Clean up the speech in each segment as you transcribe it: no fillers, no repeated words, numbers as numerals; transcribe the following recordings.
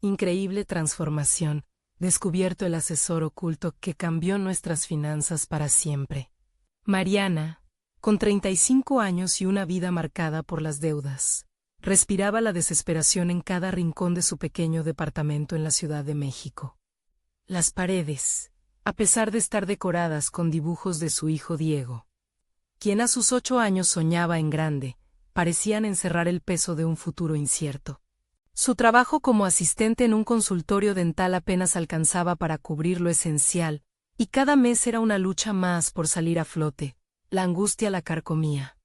Increíble transformación, descubierto el asesor oculto que cambió nuestras finanzas para siempre. Mariana, con 35 años y una vida marcada por las deudas, respiraba la desesperación en cada rincón de su pequeño departamento en la Ciudad de México. Las paredes, a pesar de estar decoradas con dibujos de su hijo Diego, quien a sus 8 años soñaba en grande, parecían encerrar el peso de un futuro incierto. Su trabajo como asistente en un consultorio dental apenas alcanzaba para cubrir lo esencial, y cada mes era una lucha más por salir a flote. La angustia la carcomía.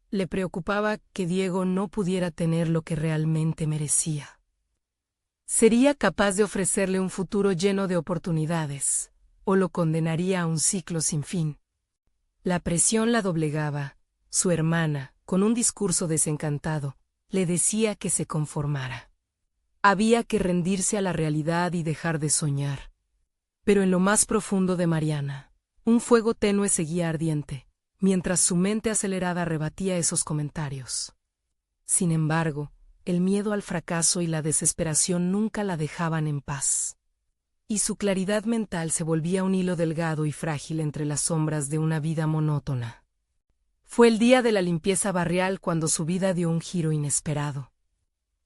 Le preocupaba que Diego no pudiera tener lo que realmente merecía. ¿Sería capaz de ofrecerle un futuro lleno de oportunidades, o lo condenaría a un ciclo sin fin? La presión la doblegaba. Su hermana, con un discurso desencantado, le decía que se conformara. Había que rendirse a la realidad y dejar de soñar. Pero en lo más profundo de Mariana, un fuego tenue seguía ardiente, mientras su mente acelerada rebatía esos comentarios. Sin embargo, el miedo al fracaso y la desesperación nunca la dejaban en paz. Y su claridad mental se volvía un hilo delgado y frágil entre las sombras de una vida monótona. Fue el día de la limpieza barrial cuando su vida dio un giro inesperado.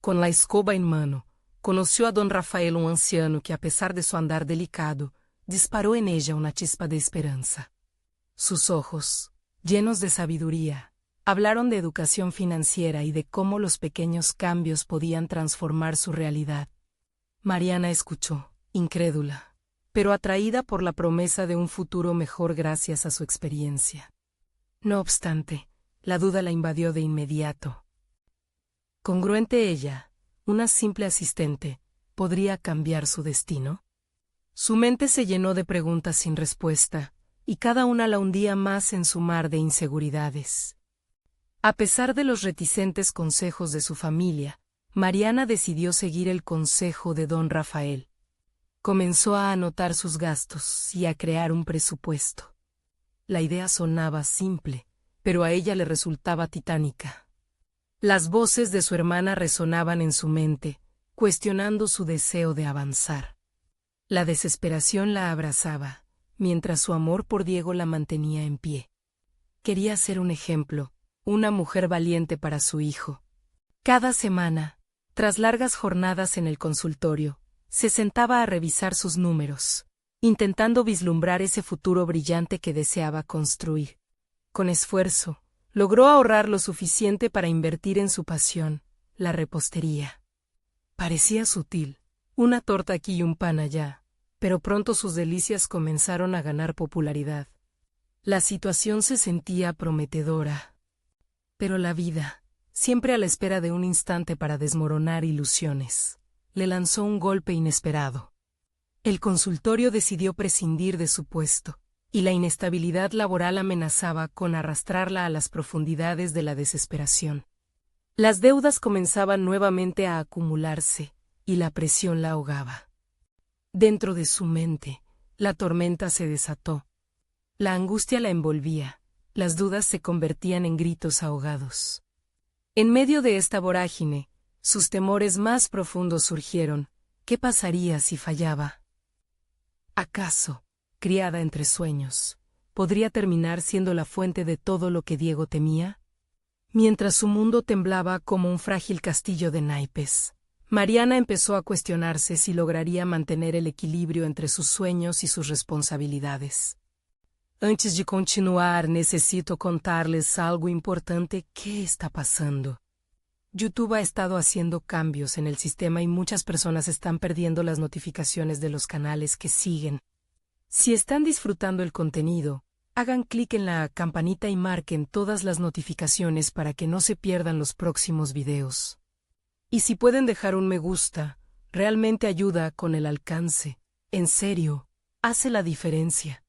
Con la escoba en mano, conoció a don Rafael, un anciano que, a pesar de su andar delicado, disparó en ella una chispa de esperanza. Sus ojos, llenos de sabiduría, hablaron de educación financiera y de cómo los pequeños cambios podían transformar su realidad. Mariana escuchó, incrédula, pero atraída por la promesa de un futuro mejor gracias a su experiencia. No obstante, la duda la invadió de inmediato. ¿Congruente ella, una simple asistente, podría cambiar su destino? Su mente se llenó de preguntas sin respuesta, y cada una la hundía más en su mar de inseguridades. A pesar de los reticentes consejos de su familia, Mariana decidió seguir el consejo de don Rafael. Comenzó a anotar sus gastos y a crear un presupuesto. La idea sonaba simple, pero a ella le resultaba titánica. Las voces de su hermana resonaban en su mente, cuestionando su deseo de avanzar. La desesperación la abrazaba, mientras su amor por Diego la mantenía en pie. Quería ser un ejemplo, una mujer valiente para su hijo. Cada semana, tras largas jornadas en el consultorio, se sentaba a revisar sus números, intentando vislumbrar ese futuro brillante que deseaba construir. Con esfuerzo, logró ahorrar lo suficiente para invertir en su pasión, la repostería. Parecía sutil, una torta aquí y un pan allá, pero pronto sus delicias comenzaron a ganar popularidad. La situación se sentía prometedora. Pero la vida, siempre a la espera de un instante para desmoronar ilusiones, le lanzó un golpe inesperado. El consultorio decidió prescindir de su puesto, y la inestabilidad laboral amenazaba con arrastrarla a las profundidades de la desesperación. Las deudas comenzaban nuevamente a acumularse, y la presión la ahogaba. Dentro de su mente, la tormenta se desató. La angustia la envolvía, las dudas se convertían en gritos ahogados. En medio de esta vorágine, sus temores más profundos surgieron. ¿Qué pasaría si fallaba? ¿Acaso, criada entre sueños, podría terminar siendo la fuente de todo lo que Diego temía? Mientras su mundo temblaba como un frágil castillo de naipes, Mariana empezó a cuestionarse si lograría mantener el equilibrio entre sus sueños y sus responsabilidades. Antes de continuar, necesito contarles algo importante. ¿Qué está pasando? YouTube ha estado haciendo cambios en el sistema y muchas personas están perdiendo las notificaciones de los canales que siguen. Si están disfrutando el contenido, hagan clic en la campanita y marquen todas las notificaciones para que no se pierdan los próximos videos. Y si pueden dejar un me gusta, realmente ayuda con el alcance. En serio, hace la diferencia.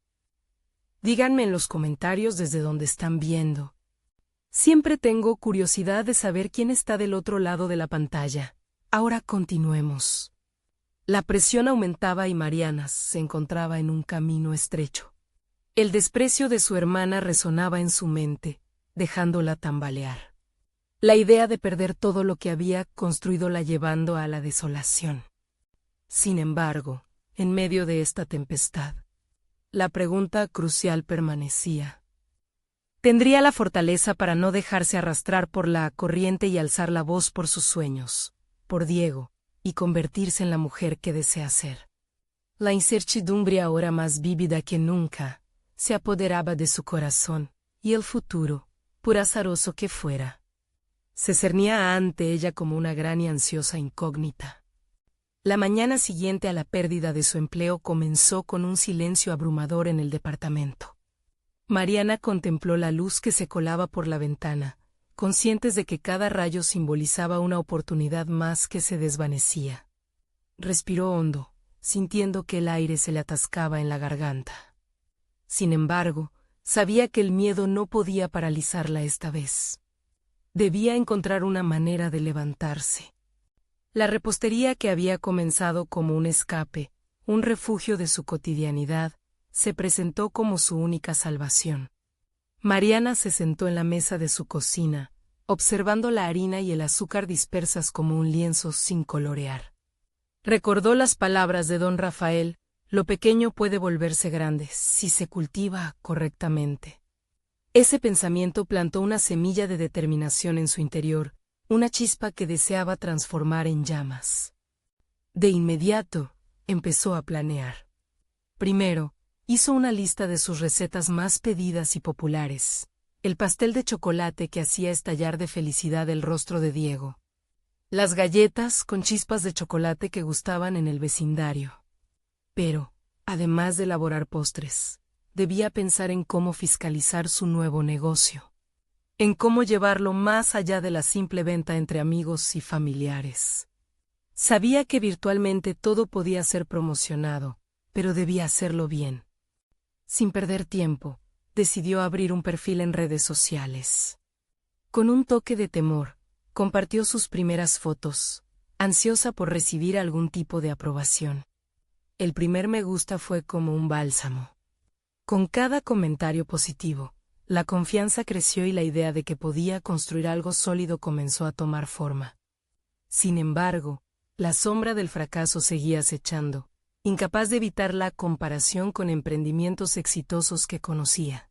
Díganme en los comentarios desde donde están viendo. Siempre tengo curiosidad de saber quién está del otro lado de la pantalla. Ahora continuemos. La presión aumentaba y Mariana se encontraba en un camino estrecho. El desprecio de su hermana resonaba en su mente, dejándola tambalear. La idea de perder todo lo que había construido la llevando a la desolación. Sin embargo, en medio de esta tempestad, la pregunta crucial permanecía. ¿Tendría la fortaleza para no dejarse arrastrar por la corriente y alzar la voz por sus sueños, por Diego, y convertirse en la mujer que desea ser? La incertidumbre, ahora más vívida que nunca, se apoderaba de su corazón, y el futuro, por azaroso que fuera, se cernía ante ella como una gran y ansiosa incógnita. La mañana siguiente a la pérdida de su empleo comenzó con un silencio abrumador en el departamento. Mariana contempló la luz que se colaba por la ventana, conscientes de que cada rayo simbolizaba una oportunidad más que se desvanecía. Respiró hondo, sintiendo que el aire se le atascaba en la garganta. Sin embargo, sabía que el miedo no podía paralizarla esta vez. Debía encontrar una manera de levantarse. La repostería, que había comenzado como un escape, un refugio de su cotidianidad, se presentó como su única salvación. Mariana se sentó en la mesa de su cocina, observando la harina y el azúcar dispersas como un lienzo sin colorear. Recordó las palabras de don Rafael: lo pequeño puede volverse grande si se cultiva correctamente. Ese pensamiento plantó una semilla de determinación en su interior, una chispa que deseaba transformar en llamas. De inmediato, empezó a planear. Primero, hizo una lista de sus recetas más pedidas y populares: el pastel de chocolate que hacía estallar de felicidad el rostro de Diego, las galletas con chispas de chocolate que gustaban en el vecindario. Pero, además de elaborar postres, debía pensar en cómo fiscalizar su nuevo negocio, en cómo llevarlo más allá de la simple venta entre amigos y familiares. Sabía que virtualmente todo podía ser promocionado, pero debía hacerlo bien. Sin perder tiempo, decidió abrir un perfil en redes sociales. Con un toque de temor, compartió sus primeras fotos, ansiosa por recibir algún tipo de aprobación. El primer me gusta fue como un bálsamo. Con cada comentario positivo, la confianza creció y la idea de que podía construir algo sólido comenzó a tomar forma. Sin embargo, la sombra del fracaso seguía acechando, incapaz de evitar la comparación con emprendimientos exitosos que conocía.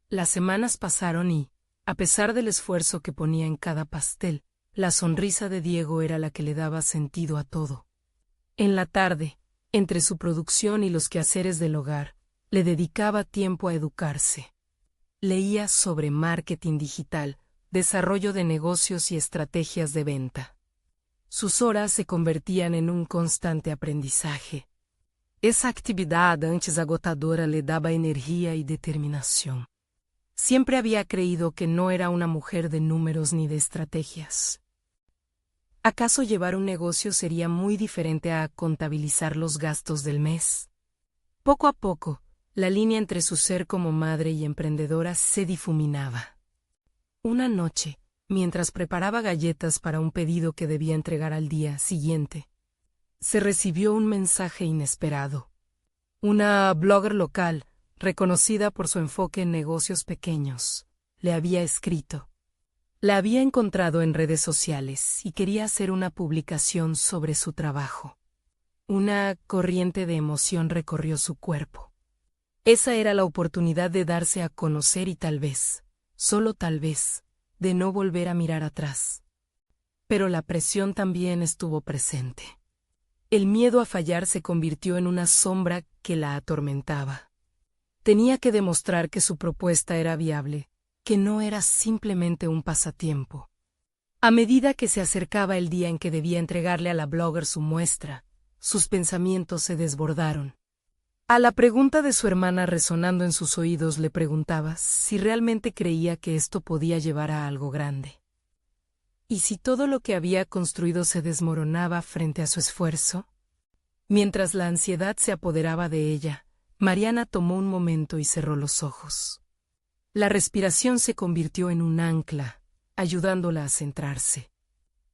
Las semanas pasaron y, a pesar del esfuerzo que ponía en cada pastel, la sonrisa de Diego era la que le daba sentido a todo. En la tarde, entre su producción y los quehaceres del hogar, le dedicaba tiempo a educarse. Leía sobre marketing digital, desarrollo de negocios y estrategias de venta. Sus horas se convertían en un constante aprendizaje. Esa actividad antes agotadora le daba energía y determinación. Siempre había creído que no era una mujer de números ni de estrategias. ¿Acaso llevar un negocio sería muy diferente a contabilizar los gastos del mes? Poco a poco, la línea entre su ser como madre y emprendedora se difuminaba. Una noche, mientras preparaba galletas para un pedido que debía entregar al día siguiente, se recibió un mensaje inesperado. Una blogger local, reconocida por su enfoque en negocios pequeños, le había escrito. La había encontrado en redes sociales y quería hacer una publicación sobre su trabajo. Una corriente de emoción recorrió su cuerpo. Esa era la oportunidad de darse a conocer y tal vez, solo tal vez, de no volver a mirar atrás. Pero la presión también estuvo presente. El miedo a fallar se convirtió en una sombra que la atormentaba. Tenía que demostrar que su propuesta era viable, que no era simplemente un pasatiempo. A medida que se acercaba el día en que debía entregarle a la blogger su muestra, sus pensamientos se desbordaron. A la pregunta de su hermana resonando en sus oídos le preguntaba si realmente creía que esto podía llevar a algo grande. ¿Y si todo lo que había construido se desmoronaba frente a su esfuerzo? Mientras la ansiedad se apoderaba de ella, Mariana tomó un momento y cerró los ojos. La respiración se convirtió en un ancla, ayudándola a centrarse.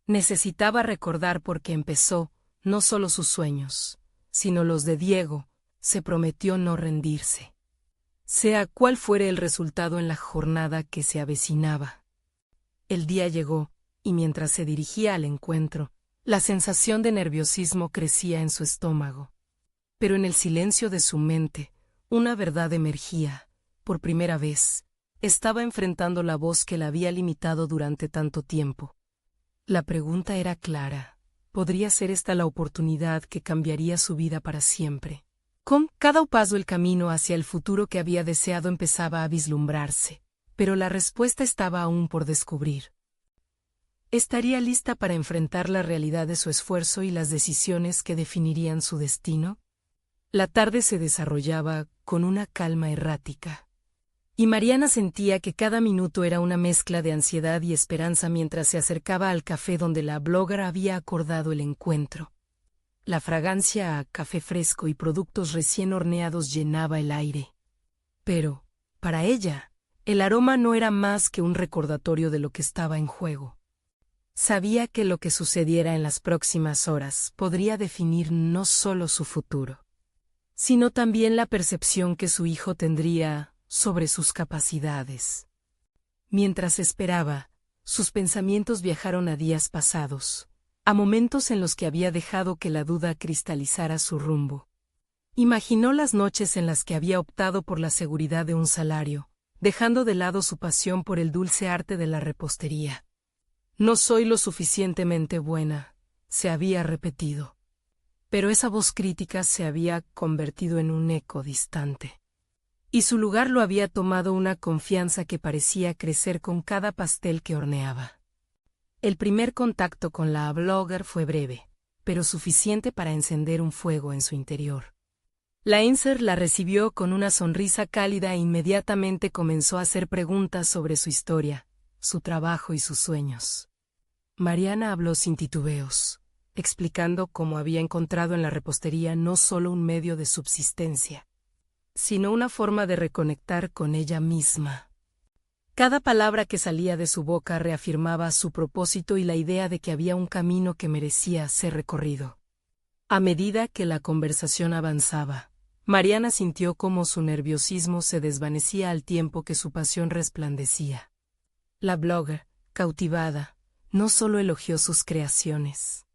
Necesitaba recordar por qué empezó, no solo sus sueños, sino los de Diego. Se prometió no rendirse. Sea cual fuere el resultado en la jornada que se avecinaba. El día llegó, y mientras se dirigía al encuentro, La sensación de nerviosismo crecía en su estómago. Pero en el silencio de su mente, una verdad emergía. Por primera vez, estaba enfrentando la voz que la había limitado durante tanto tiempo. La pregunta era clara. ¿Podría ser esta la oportunidad que cambiaría su vida para siempre? Con cada paso el camino hacia el futuro que había deseado empezaba a vislumbrarse, pero la respuesta estaba aún por descubrir. ¿Estaría lista para enfrentar la realidad de su esfuerzo y las decisiones que definirían su destino? La tarde se desarrollaba con una calma errática. Y Mariana sentía que cada minuto era una mezcla de ansiedad y esperanza mientras se acercaba al café donde la blogger había acordado el encuentro. La fragancia a café fresco y productos recién horneados llenaba el aire. Pero, para ella, el aroma no era más que un recordatorio de lo que estaba en juego. Sabía que lo que sucediera en las próximas horas podría definir no solo su futuro, sino también la percepción que su hijo tendría sobre sus capacidades. Mientras esperaba, sus pensamientos viajaron a días pasados, a momentos en los que había dejado que la duda cristalizara su rumbo. Imaginó las noches en las que había optado por la seguridad de un salario, dejando de lado su pasión por el dulce arte de la repostería. No soy lo suficientemente buena, se había repetido. Pero esa voz crítica se había convertido en un eco distante. Y su lugar lo había tomado una confianza que parecía crecer con cada pastel que horneaba. El primer contacto con la blogger fue breve, pero suficiente para encender un fuego en su interior. La Inser la recibió con una sonrisa cálida e inmediatamente comenzó a hacer preguntas sobre su historia, su trabajo y sus sueños. Mariana habló sin titubeos, explicando cómo había encontrado en la repostería no solo un medio de subsistencia, sino una forma de reconectar con ella misma. Cada palabra que salía de su boca reafirmaba su propósito y la idea de que había un camino que merecía ser recorrido. A medida que la conversación avanzaba, Mariana sintió cómo su nerviosismo se desvanecía al tiempo que su pasión resplandecía. La blogger, cautivada, no solo elogió sus creaciones,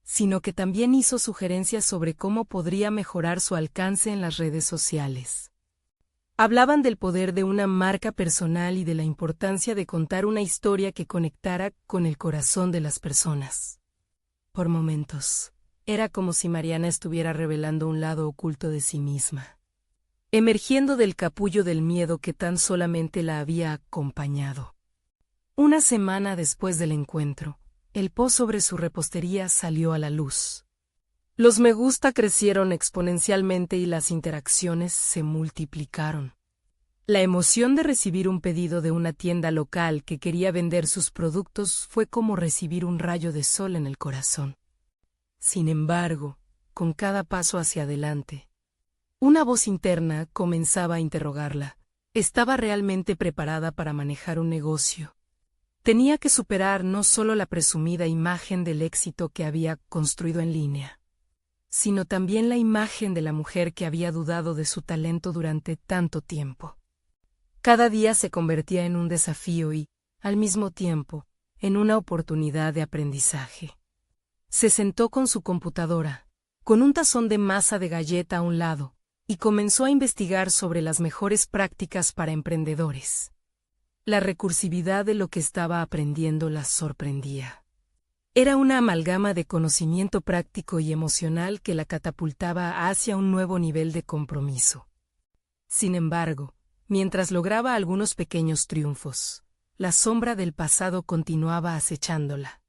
sino que también hizo sugerencias sobre cómo podría mejorar su alcance en las redes sociales. Hablaban del poder de una marca personal y de la importancia de contar una historia que conectara con el corazón de las personas. Por momentos, era como si Mariana estuviera revelando un lado oculto de sí misma, emergiendo del capullo del miedo que tan solamente la había acompañado. Una semana después del encuentro, el post sobre su repostería salió a la luz. Los me gusta crecieron exponencialmente y las interacciones se multiplicaron. La emoción de recibir un pedido de una tienda local que quería vender sus productos fue como recibir un rayo de sol en el corazón. Sin embargo, con cada paso hacia adelante, una voz interna comenzaba a interrogarla. ¿Estaba realmente preparada para manejar un negocio? Tenía que superar no solo la presumida imagen del éxito que había construido en línea, sino también la imagen de la mujer que había dudado de su talento durante tanto tiempo. Cada día se convertía en un desafío y, al mismo tiempo, en una oportunidad de aprendizaje. Se sentó con su computadora, con un tazón de masa de galleta a un lado, y comenzó a investigar sobre las mejores prácticas para emprendedores. La recursividad de lo que estaba aprendiendo la sorprendía. Era una amalgama de conocimiento práctico y emocional que la catapultaba hacia un nuevo nivel de compromiso. Sin embargo, mientras lograba algunos pequeños triunfos, la sombra del pasado continuaba acechándola.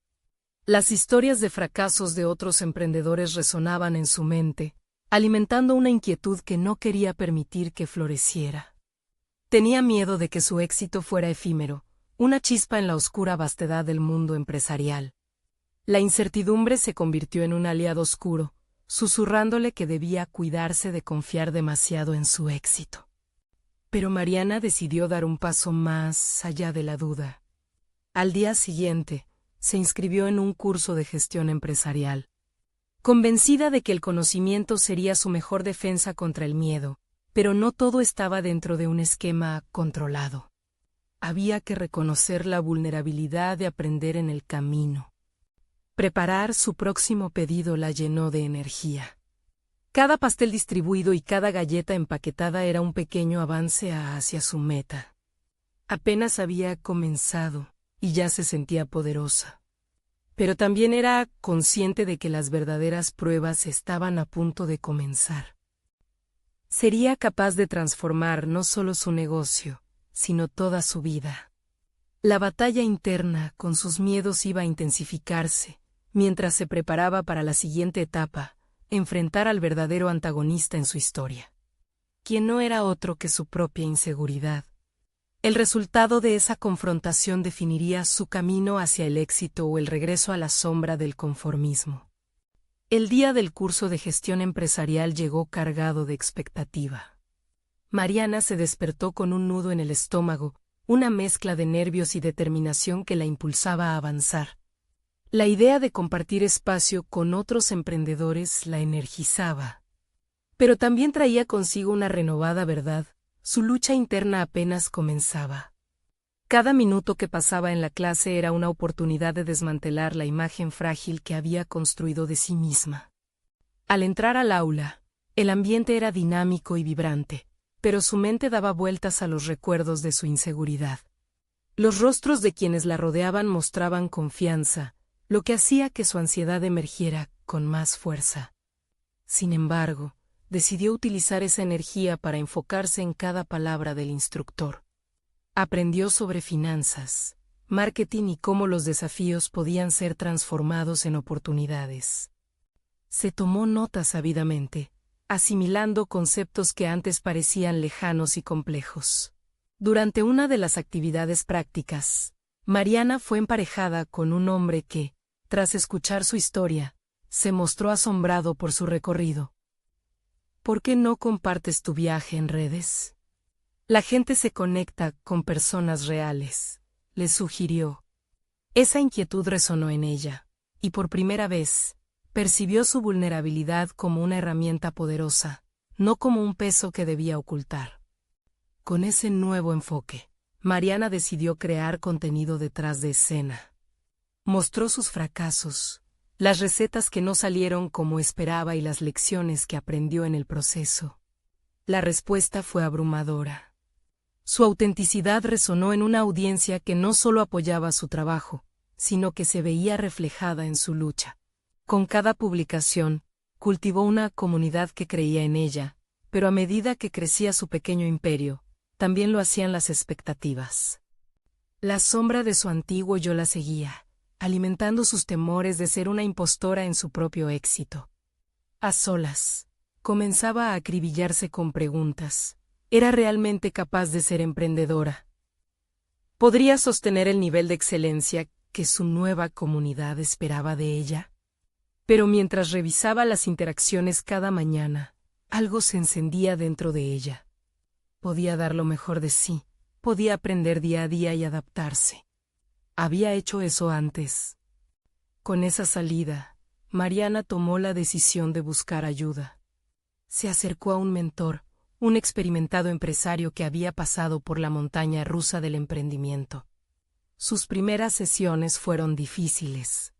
Las historias de fracasos de otros emprendedores resonaban en su mente, alimentando una inquietud que no quería permitir que floreciera. Tenía miedo de que su éxito fuera efímero, una chispa en la oscura vastedad del mundo empresarial. La incertidumbre se convirtió en un aliado oscuro, susurrándole que debía cuidarse de confiar demasiado en su éxito. Pero Mariana decidió dar un paso más allá de la duda. Al día siguiente, se inscribió en un curso de gestión empresarial. Convencida de que el conocimiento sería su mejor defensa contra el miedo, pero no todo estaba dentro de un esquema controlado. Había que reconocer la vulnerabilidad de aprender en el camino. Preparar su próximo pedido la llenó de energía. Cada pastel distribuido y cada galleta empaquetada era un pequeño avance hacia su meta. Apenas había comenzado y ya se sentía poderosa. Pero también era consciente de que las verdaderas pruebas estaban a punto de comenzar. Sería capaz de transformar no solo su negocio, sino toda su vida. La batalla interna con sus miedos iba a intensificarse, mientras se preparaba para la siguiente etapa, enfrentar al verdadero antagonista en su historia, quien no era otro que su propia inseguridad. El resultado de esa confrontación definiría su camino hacia el éxito o el regreso a la sombra del conformismo. El día del curso de gestión empresarial llegó cargado de expectativa. Mariana se despertó con un nudo en el estómago, una mezcla de nervios y determinación que la impulsaba a avanzar. La idea de compartir espacio con otros emprendedores la energizaba. Pero también traía consigo una renovada verdad: su lucha interna apenas comenzaba. Cada minuto que pasaba en la clase era una oportunidad de desmantelar la imagen frágil que había construido de sí misma. Al entrar al aula, el ambiente era dinámico y vibrante, pero su mente daba vueltas a los recuerdos de su inseguridad. Los rostros de quienes la rodeaban mostraban confianza, lo que hacía que su ansiedad emergiera con más fuerza. Sin embargo, decidió utilizar esa energía para enfocarse en cada palabra del instructor. Aprendió sobre finanzas, marketing y cómo los desafíos podían ser transformados en oportunidades. Se tomó notas ávidamente, asimilando conceptos que antes parecían lejanos y complejos. Durante una de las actividades prácticas, Mariana fue emparejada con un hombre que, tras escuchar su historia, se mostró asombrado por su recorrido. ¿Por qué no compartes tu viaje en redes? La gente se conecta con personas reales, le sugirió. Esa inquietud resonó en ella, y por primera vez, percibió su vulnerabilidad como una herramienta poderosa, no como un peso que debía ocultar. Con ese nuevo enfoque, Mariana decidió crear contenido detrás de escena. Mostró sus fracasos, las recetas que no salieron como esperaba y las lecciones que aprendió en el proceso. La respuesta fue abrumadora. Su autenticidad resonó en una audiencia que no solo apoyaba su trabajo, sino que se veía reflejada en su lucha. Con cada publicación, cultivó una comunidad que creía en ella, pero a medida que crecía su pequeño imperio, también lo hacían las expectativas. La sombra de su antiguo yo la seguía, alimentando sus temores de ser una impostora en su propio éxito. A solas, comenzaba a acribillarse con preguntas. ¿Era realmente capaz de ser emprendedora? ¿Podría sostener el nivel de excelencia que su nueva comunidad esperaba de ella? Pero mientras revisaba las interacciones cada mañana, algo se encendía dentro de ella. Podía dar lo mejor de sí, podía aprender día a día y adaptarse. Había hecho eso antes. Con esa salida, Mariana tomó la decisión de buscar ayuda. Se acercó a un mentor, un experimentado empresario que había pasado por la montaña rusa del emprendimiento. Sus primeras sesiones fueron difíciles.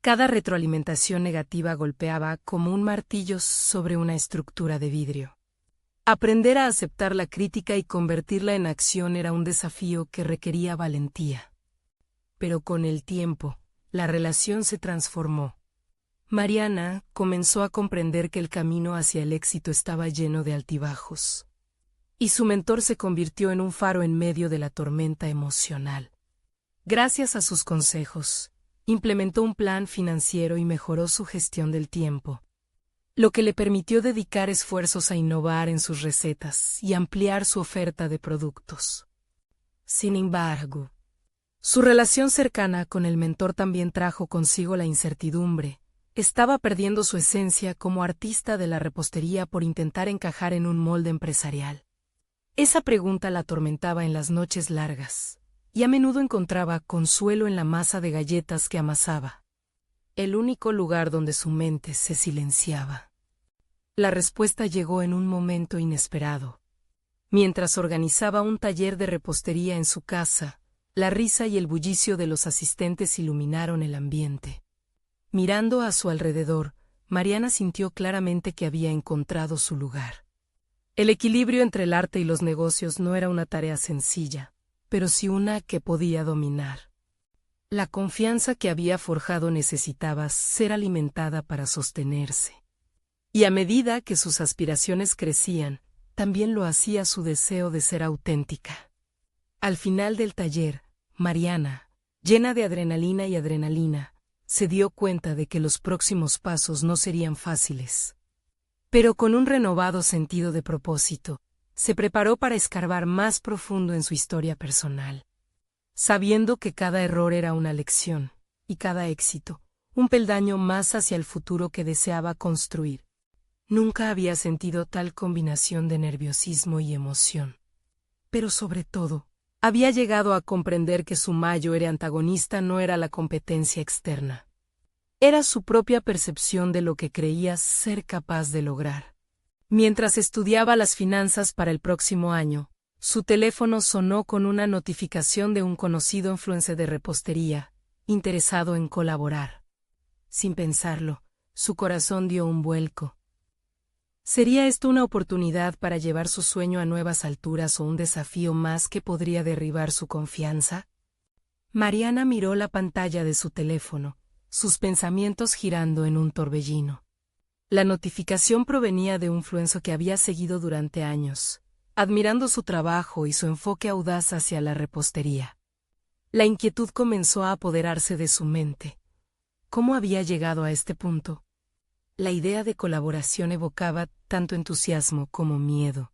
Cada retroalimentación negativa golpeaba como un martillo sobre una estructura de vidrio. Aprender a aceptar la crítica y convertirla en acción era un desafío que requería valentía. Pero con el tiempo, la relación se transformó. Mariana comenzó a comprender que el camino hacia el éxito estaba lleno de altibajos. Y su mentor se convirtió en un faro en medio de la tormenta emocional. Gracias a sus consejos, implementó un plan financiero y mejoró su gestión del tiempo, lo que le permitió dedicar esfuerzos a innovar en sus recetas y ampliar su oferta de productos. Sin embargo, su relación cercana con el mentor también trajo consigo la incertidumbre. Estaba perdiendo su esencia como artista de la repostería por intentar encajar en un molde empresarial. Esa pregunta la atormentaba en las noches largas, y a menudo encontraba consuelo en la masa de galletas que amasaba. El único lugar donde su mente se silenciaba. La respuesta llegó en un momento inesperado. Mientras organizaba un taller de repostería en su casa, la risa y el bullicio de los asistentes iluminaron el ambiente. Mirando a su alrededor, Mariana sintió claramente que había encontrado su lugar. El equilibrio entre el arte y los negocios no era una tarea sencilla, pero sí una que podía dominar. La confianza que había forjado necesitaba ser alimentada para sostenerse. Y a medida que sus aspiraciones crecían, también lo hacía su deseo de ser auténtica. Al final del taller, Mariana, llena de adrenalina, se dio cuenta de que los próximos pasos no serían fáciles. Pero con un renovado sentido de propósito, se preparó para escarbar más profundo en su historia personal, sabiendo que cada error era una lección, y cada éxito, un peldaño más hacia el futuro que deseaba construir. Nunca había sentido tal combinación de nerviosismo y emoción. Pero sobre todo, había llegado a comprender que su mayor antagonista no era la competencia externa. Era su propia percepción de lo que creía ser capaz de lograr. Mientras estudiaba las finanzas para el próximo año, su teléfono sonó con una notificación de un conocido influencer de repostería, interesado en colaborar. Sin pensarlo, su corazón dio un vuelco. ¿Sería esto una oportunidad para llevar su sueño a nuevas alturas o un desafío más que podría derribar su confianza? Mariana miró la pantalla de su teléfono, sus pensamientos girando en un torbellino. La notificación provenía de un influencer que había seguido durante años, admirando su trabajo y su enfoque audaz hacia la repostería. La inquietud comenzó a apoderarse de su mente. ¿Cómo había llegado a este punto? La idea de colaboración evocaba tanto entusiasmo como miedo.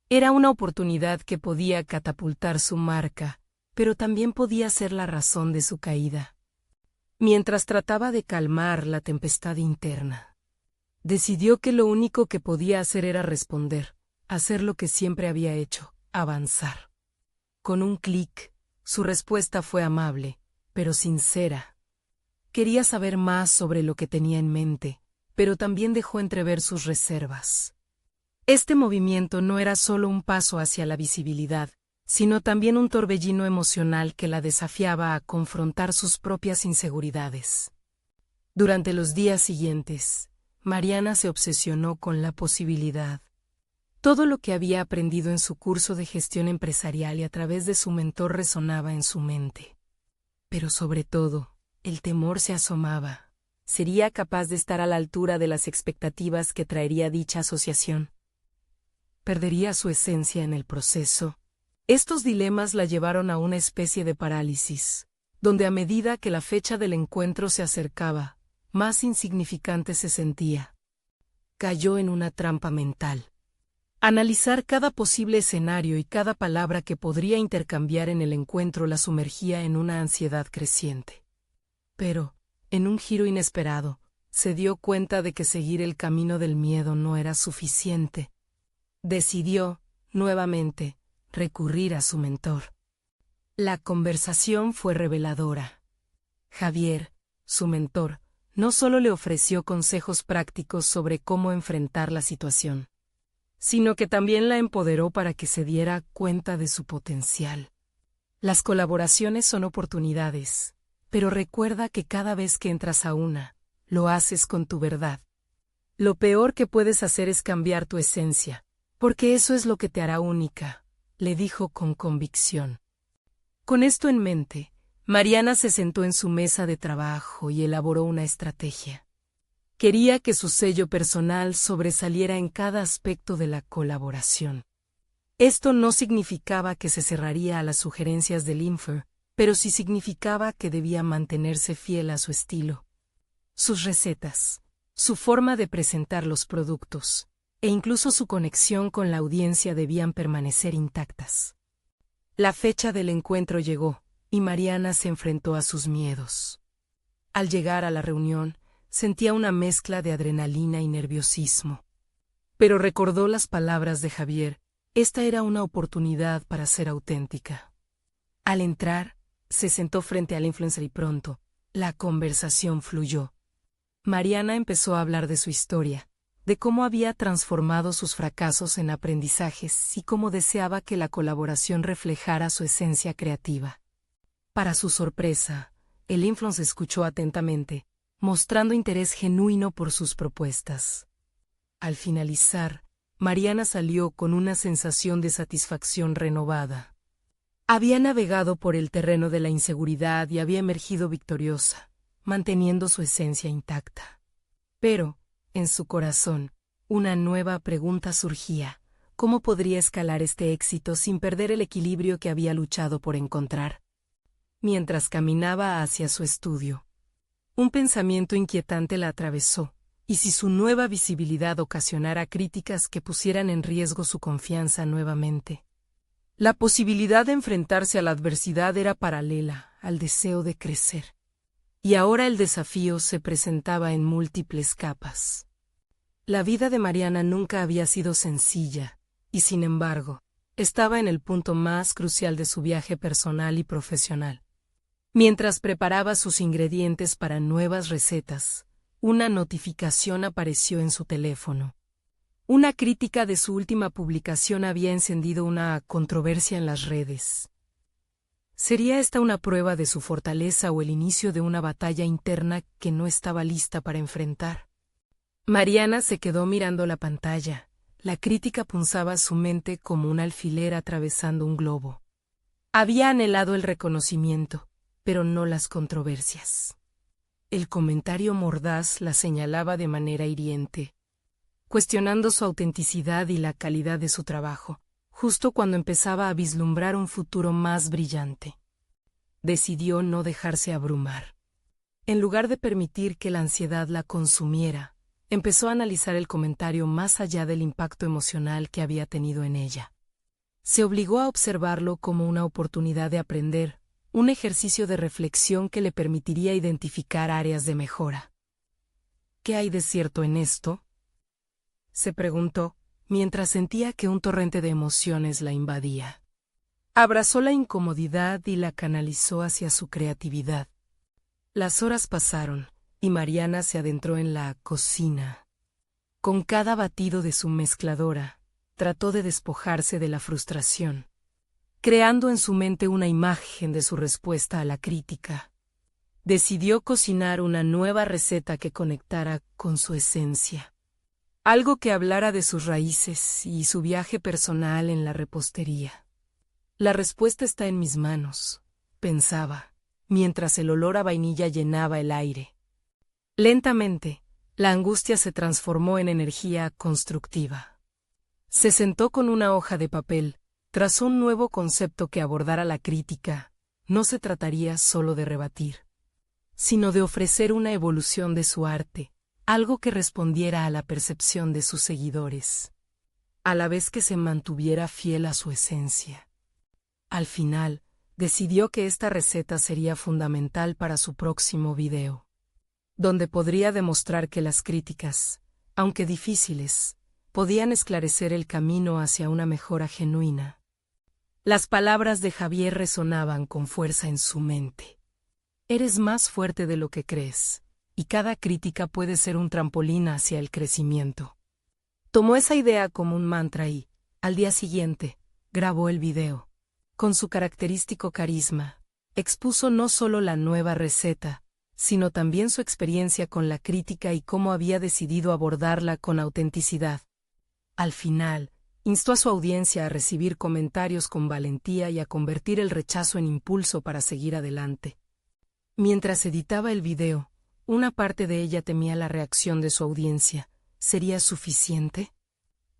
Era una oportunidad que podía catapultar su marca, pero también podía ser la razón de su caída. Mientras trataba de calmar la tempestad interna, decidió que lo único que podía hacer era responder, hacer lo que siempre había hecho, avanzar. Con un clic, su respuesta fue amable, pero sincera. Quería saber más sobre lo que tenía en mente, pero también dejó entrever sus reservas. Este movimiento no era solo un paso hacia la visibilidad, sino también un torbellino emocional que la desafiaba a confrontar sus propias inseguridades. Durante los días siguientes, Mariana se obsesionó con la posibilidad. Todo lo que había aprendido en su curso de gestión empresarial y a través de su mentor resonaba en su mente. Pero sobre todo, el temor se asomaba. ¿Sería capaz de estar a la altura de las expectativas que traería dicha asociación? ¿Perdería su esencia en el proceso? Estos dilemas la llevaron a una especie de parálisis, donde a medida que la fecha del encuentro se acercaba, más insignificante se sentía. Cayó en una trampa mental. Analizar cada posible escenario y cada palabra que podría intercambiar en el encuentro la sumergía en una ansiedad creciente. Pero, en un giro inesperado, se dio cuenta de que seguir el camino del miedo no era suficiente. Decidió, nuevamente, recurrir a su mentor. La conversación fue reveladora. Javier, su mentor, no solo le ofreció consejos prácticos sobre cómo enfrentar la situación, sino que también la empoderó para que se diera cuenta de su potencial. Las colaboraciones son oportunidades, pero recuerda que cada vez que entras a una, lo haces con tu verdad. Lo peor que puedes hacer es cambiar tu esencia, porque eso es lo que te hará única, le dijo con convicción. Con esto en mente, Mariana se sentó en su mesa de trabajo y elaboró una estrategia. Quería que su sello personal sobresaliera en cada aspecto de la colaboración. Esto no significaba que se cerraría a las sugerencias del influencer, pero sí significaba que debía mantenerse fiel a su estilo. Sus recetas, su forma de presentar los productos, e incluso su conexión con la audiencia debían permanecer intactas. La fecha del encuentro llegó, y Mariana se enfrentó a sus miedos. Al llegar a la reunión, sentía una mezcla de adrenalina y nerviosismo. Pero recordó las palabras de Javier, esta era una oportunidad para ser auténtica. Al entrar, se sentó frente al influencer y pronto, la conversación fluyó. Mariana empezó a hablar de su historia, de cómo había transformado sus fracasos en aprendizajes y cómo deseaba que la colaboración reflejara su esencia creativa. Para su sorpresa, el influencer escuchó atentamente, mostrando interés genuino por sus propuestas. Al finalizar, Mariana salió con una sensación de satisfacción renovada. Había navegado por el terreno de la inseguridad y había emergido victoriosa, manteniendo su esencia intacta. Pero, en su corazón, una nueva pregunta surgía: ¿cómo podría escalar este éxito sin perder el equilibrio que había luchado por encontrar? Mientras caminaba hacia su estudio, un pensamiento inquietante la atravesó. ¿Y si su nueva visibilidad ocasionara críticas que pusieran en riesgo su confianza nuevamente? La posibilidad de enfrentarse a la adversidad era paralela al deseo de crecer. Y ahora el desafío se presentaba en múltiples capas. La vida de Mariana nunca había sido sencilla, y sin embargo, estaba en el punto más crucial de su viaje personal y profesional. Mientras preparaba sus ingredientes para nuevas recetas, una notificación apareció en su teléfono. Una crítica de su última publicación había encendido una controversia en las redes. ¿Sería esta una prueba de su fortaleza o el inicio de una batalla interna que no estaba lista para enfrentar? Mariana se quedó mirando la pantalla. La crítica punzaba su mente como un alfiler atravesando un globo. Había anhelado el reconocimiento, pero no las controversias. El comentario mordaz la señalaba de manera hiriente, cuestionando su autenticidad y la calidad de su trabajo, justo cuando empezaba a vislumbrar un futuro más brillante. Decidió no dejarse abrumar. En lugar de permitir que la ansiedad la consumiera, empezó a analizar el comentario más allá del impacto emocional que había tenido en ella. Se obligó a observarlo como una oportunidad de aprender, un ejercicio de reflexión que le permitiría identificar áreas de mejora. ¿Qué hay de cierto en esto?, se preguntó, mientras sentía que un torrente de emociones la invadía. Abrazó la incomodidad y la canalizó hacia su creatividad. Las horas pasaron, y Mariana se adentró en la cocina. Con cada batido de su mezcladora, trató de despojarse de la frustración, creando en su mente una imagen de su respuesta a la crítica. Decidió cocinar una nueva receta que conectara con su esencia. Algo que hablara de sus raíces y su viaje personal en la repostería. La respuesta está en mis manos, pensaba, mientras el olor a vainilla llenaba el aire. Lentamente, la angustia se transformó en energía constructiva. Se sentó con una hoja de papel, trazó un nuevo concepto que abordara la crítica. No se trataría solo de rebatir, sino de ofrecer una evolución de su arte, algo que respondiera a la percepción de sus seguidores, a la vez que se mantuviera fiel a su esencia. Al final, decidió que esta receta sería fundamental para su próximo video, donde podría demostrar que las críticas, aunque difíciles, podían esclarecer el camino hacia una mejora genuina. Las palabras de Javier resonaban con fuerza en su mente. Eres más fuerte de lo que crees, y cada crítica puede ser un trampolín hacia el crecimiento. Tomó esa idea como un mantra y, al día siguiente, grabó el video. Con su característico carisma, expuso no solo la nueva receta, sino también su experiencia con la crítica y cómo había decidido abordarla con autenticidad. Al final, instó a su audiencia a recibir comentarios con valentía y a convertir el rechazo en impulso para seguir adelante. Mientras editaba el video, una parte de ella temía la reacción de su audiencia. ¿Sería suficiente?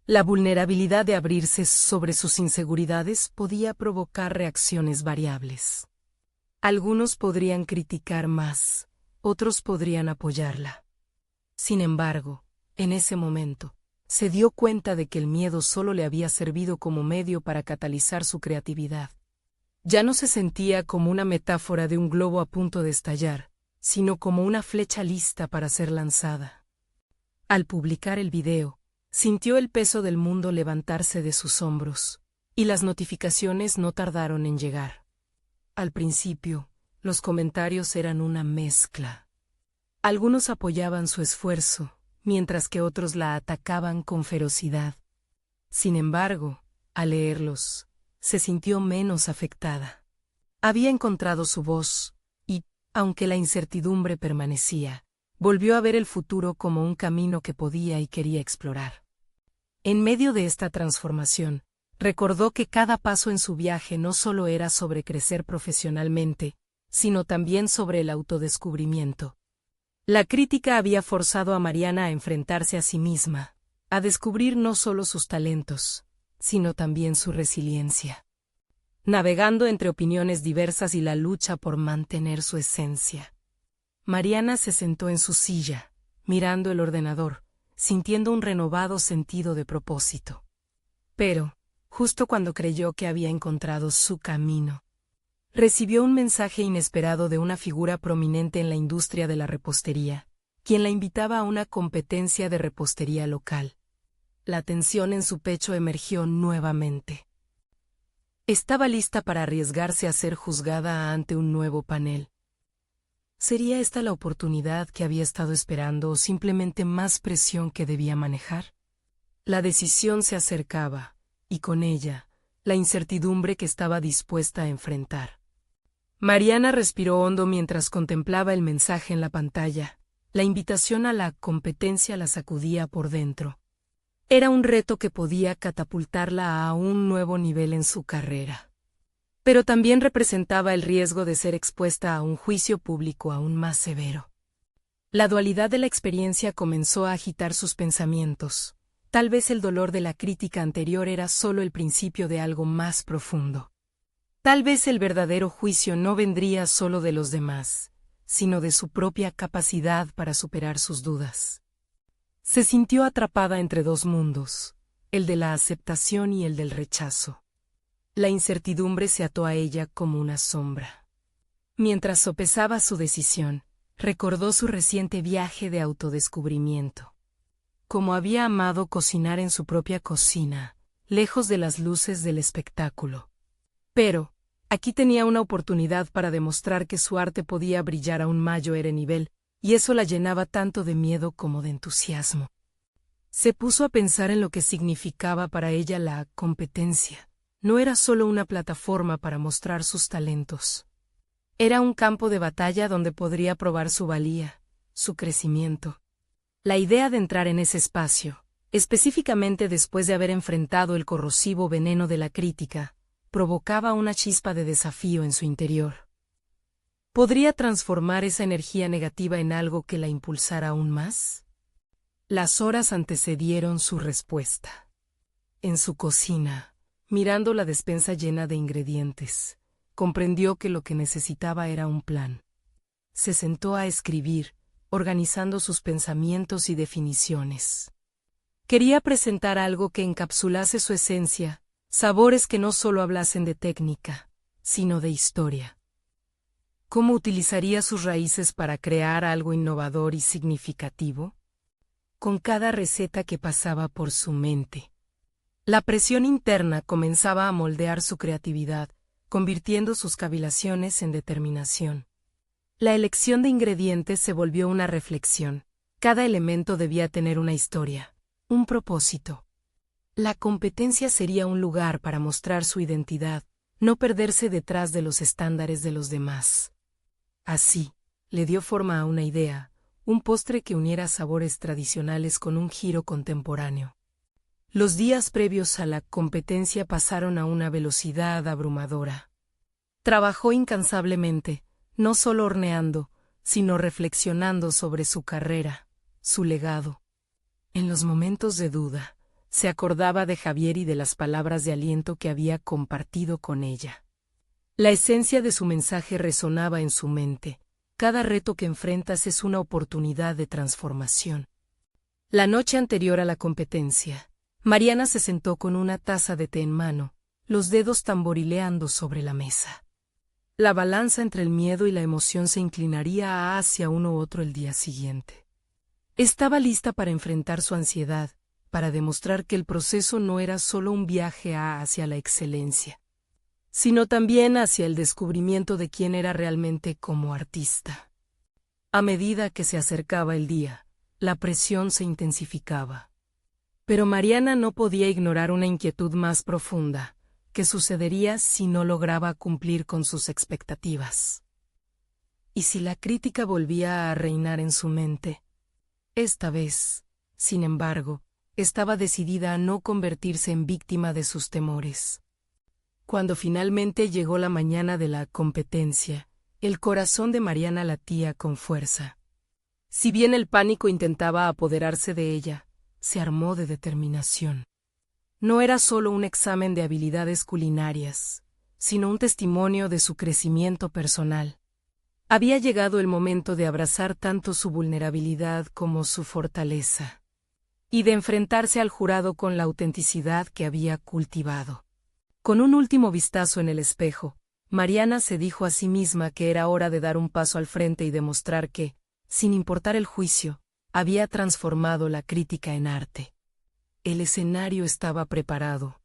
La vulnerabilidad de abrirse sobre sus inseguridades podía provocar reacciones variables. Algunos podrían criticar más, otros podrían apoyarla. Sin embargo, en ese momento, se dio cuenta de que el miedo solo le había servido como medio para catalizar su creatividad. Ya no se sentía como una metáfora de un globo a punto de estallar, sino como una flecha lista para ser lanzada. Al publicar el video, sintió el peso del mundo levantarse de sus hombros, y las notificaciones no tardaron en llegar. Al principio, los comentarios eran una mezcla. Algunos apoyaban su esfuerzo, mientras que otros la atacaban con ferocidad. Sin embargo, al leerlos, se sintió menos afectada. Había encontrado su voz, y, aunque la incertidumbre permanecía, volvió a ver el futuro como un camino que podía y quería explorar. En medio de esta transformación, recordó que cada paso en su viaje no solo era sobre crecer profesionalmente, sino también sobre el autodescubrimiento. La crítica había forzado a Mariana a enfrentarse a sí misma, a descubrir no solo sus talentos, sino también su resiliencia. Navegando entre opiniones diversas y la lucha por mantener su esencia. Mariana se sentó en su silla, mirando el ordenador, sintiendo un renovado sentido de propósito. Pero, justo cuando creyó que había encontrado su camino, recibió un mensaje inesperado de una figura prominente en la industria de la repostería, quien la invitaba a una competencia de repostería local. La tensión en su pecho emergió nuevamente. Estaba lista para arriesgarse a ser juzgada ante un nuevo panel. ¿Sería esta la oportunidad que había estado esperando o simplemente más presión que debía manejar? La decisión se acercaba, y con ella, la incertidumbre que estaba dispuesta a enfrentar. Mariana respiró hondo mientras contemplaba el mensaje en la pantalla. La invitación a la competencia la sacudía por dentro. Era un reto que podía catapultarla a un nuevo nivel en su carrera. Pero también representaba el riesgo de ser expuesta a un juicio público aún más severo. La dualidad de la experiencia comenzó a agitar sus pensamientos. Tal vez el dolor de la crítica anterior era solo el principio de algo más profundo. Tal vez el verdadero juicio no vendría solo de los demás, sino de su propia capacidad para superar sus dudas. Se sintió atrapada entre dos mundos, el de la aceptación y el del rechazo. La incertidumbre se ató a ella como una sombra. Mientras sopesaba su decisión, recordó su reciente viaje de autodescubrimiento. Cómo había amado cocinar en su propia cocina, lejos de las luces del espectáculo. Pero, aquí tenía una oportunidad para demostrar que su arte podía brillar a un mayor nivel, y eso la llenaba tanto de miedo como de entusiasmo. Se puso a pensar en lo que significaba para ella la competencia. No era solo una plataforma para mostrar sus talentos. Era un campo de batalla donde podría probar su valía, su crecimiento. La idea de entrar en ese espacio, específicamente después de haber enfrentado el corrosivo veneno de la crítica, provocaba una chispa de desafío en su interior. ¿Podría transformar esa energía negativa en algo que la impulsara aún más? Las horas antecedieron su respuesta. En su cocina, mirando la despensa llena de ingredientes, comprendió que lo que necesitaba era un plan. Se sentó a escribir, organizando sus pensamientos y definiciones. Quería presentar algo que encapsulase su esencia, sabores que no solo hablasen de técnica, sino de historia. ¿Cómo utilizaría sus raíces para crear algo innovador y significativo? Con cada receta que pasaba por su mente. La presión interna comenzaba a moldear su creatividad, convirtiendo sus cavilaciones en determinación. La elección de ingredientes se volvió una reflexión. Cada elemento debía tener una historia, un propósito. La competencia sería un lugar para mostrar su identidad, no perderse detrás de los estándares de los demás. Así, le dio forma a una idea, un postre que uniera sabores tradicionales con un giro contemporáneo. Los días previos a la competencia pasaron a una velocidad abrumadora. Trabajó incansablemente, no solo horneando, sino reflexionando sobre su carrera, su legado. En los momentos de duda, se acordaba de Javier y de las palabras de aliento que había compartido con ella. La esencia de su mensaje resonaba en su mente. Cada reto que enfrentas es una oportunidad de transformación. La noche anterior a la competencia, Mariana se sentó con una taza de té en mano, los dedos tamborileando sobre la mesa. La balanza entre el miedo y la emoción se inclinaría hacia uno u otro el día siguiente. Estaba lista para enfrentar su ansiedad, para demostrar que el proceso no era solo un viaje hacia la excelencia, sino también hacia el descubrimiento de quién era realmente como artista. A medida que se acercaba el día, la presión se intensificaba. Pero Mariana no podía ignorar una inquietud más profunda. ¿Qué sucedería si no lograba cumplir con sus expectativas? ¿Y si la crítica volvía a reinar en su mente? Esta vez, sin embargo, estaba decidida a no convertirse en víctima de sus temores. Cuando finalmente llegó la mañana de la competencia, el corazón de Mariana latía con fuerza. Si bien el pánico intentaba apoderarse de ella, se armó de determinación. No era solo un examen de habilidades culinarias, sino un testimonio de su crecimiento personal. Había llegado el momento de abrazar tanto su vulnerabilidad como su fortaleza, y de enfrentarse al jurado con la autenticidad que había cultivado. Con un último vistazo en el espejo, Mariana se dijo a sí misma que era hora de dar un paso al frente y demostrar que, sin importar el juicio, había transformado la crítica en arte. El escenario estaba preparado.